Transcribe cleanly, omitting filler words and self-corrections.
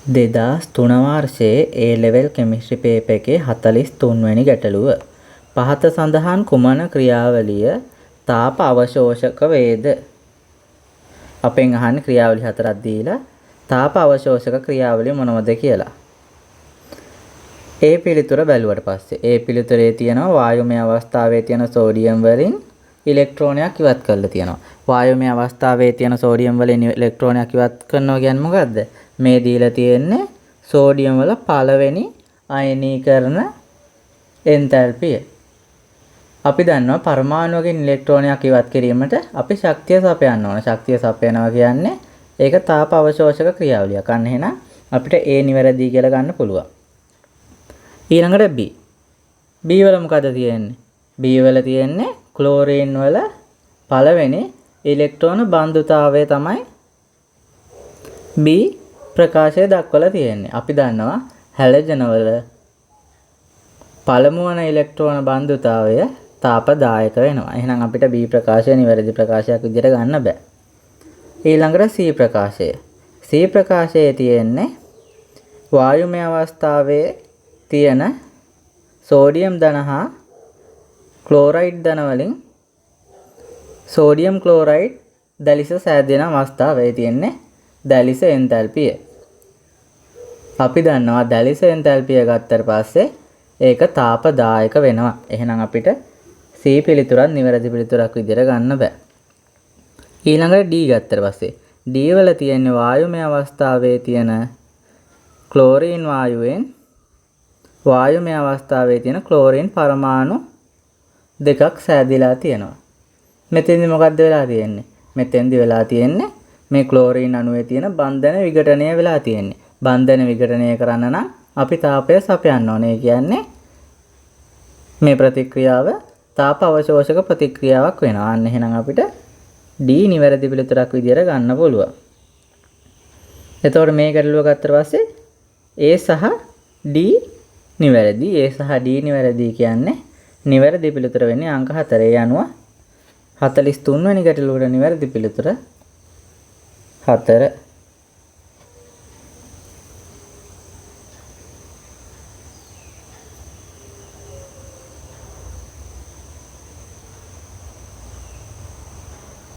2003 වර්ෂයේ A level chemistry paper එකේ 43 වෙනි ගැටලුව. පහත සඳහන් කුමන ක්‍රියාවලිය තාප අවශෝෂක වේද? අපෙන් අහන්නේ ක්‍රියාවලි හතරක් දීලා තාප අවශෝෂක ක්‍රියාවලිය මොනවද කියලා. A පිළිතුර බැලුවට පස්සේ A පිළිතුරේ තියෙනවා වායුමය අවස්ථාවේ තියෙන සෝඩියම් වලින් ඉලෙක්ට්‍රෝනයක් ඉවත් කරලා තියෙනවා. වායුමය අවස්ථාවේ තියෙන සෝඩියම් වලින් ඉලෙක්ට්‍රෝනයක් ඉවත් කරනවා කියන්නේ මොකද්ද? මේ දීලා තියෙන්නේ සෝඩියම් වල පළවෙනි අයනීකරණ එන්තැල්පිය. අපි දන්නවා පරමාණුවකින් ඉලෙක්ට්‍රෝනයක් ඉවත් කිරීමට අපි ශක්තිය සපයන්න ඕන. ශක්තිය සපයනවා කියන්නේ ඒක තාප අවශෝෂක ක්‍රියාවලියක්. අන්න එහෙනම් අපිට A නිවැරදි කියලා ගන්න පුළුවන්. ඊළඟට B. B වල මොකද තියෙන්නේ? B වල තියෙන්නේ ක්ලෝරින් වල පළවෙනි ඉලෙක්ට්‍රෝන බන්ධුතාවය තමයි B ප්‍රකාශය දක්වලා තියෙන්නේ. අපි දන්නවා හැලජන වල පළමු වන ඉලෙක්ට්‍රෝන බන්ධුතාවය තාපදායක වෙනවා. එහෙනම් අපිට B ප්‍රකාශය නිවැරදි ප්‍රකාශයක් විදිහට ගන්න බෑ. ඊළඟට C ප්‍රකාශය. C ප්‍රකාශයේ තියෙන්නේ වායුමය අවස්ථාවේ තියෙන සෝඩියම් ධන හා ක්ලෝරයිඩ් ධන වලින් සෝඩියම් ක්ලෝරයිඩ් දැලිස සෑදෙන අවස්ථාවේ තියෙන්නේ දැලිස එන්තැල්පිය. අපි දන්නවා දැලිස එන්තැල්පිය ගත්තට පස්සේ ඒක තාපදායක වෙනවා. එහෙනම් අපිට C පිළිතුරක් නිවැරදි පිළිතුරක් විදිහට ගන්න බෑ. ඊළඟට D ගත්තට පස්සේ D වල තියෙන වායුමය අවස්ථාවේ තියෙන ක්ලෝරින් වායුවෙන් වායුමය අවස්ථාවේ තියෙන ක්ලෝරින් පරමාණු දෙකක් සෑදිලා තියෙනවා. මෙතෙන්දි මොකද්ද වෙලා තියෙන්නේ? මෙතෙන්දි වෙලා තියෙන්නේ මේ ක්ලෝරින් අණුවේ තියෙන බන්ධන විඝටනය වෙලා තියෙන්නේ. බන්ධන විඝටනය කරන්න නම් අපි තාපය සපයන්න ඕනේ. කියන්නේ මේ ප්‍රතික්‍රියාව තාප අවශෝෂක ප්‍රතික්‍රියාවක් වෙනවා. අන්න එහෙනම් අපිට D නිවැරදි පිළිතුරක් විදියට ගන්න පුළුවන්. එතකොට මේ ගැටලුව ගත්තට පස්සේ A සහ D නිවැරදි. A සහ D නිවැරදි කියන්නේ නිවැරදි පිළිතුර වෙන්නේ අංක 4. ඒ අනුව 43 වෙනි ගැටලුවට නිවැරදි පිළිතුර 4.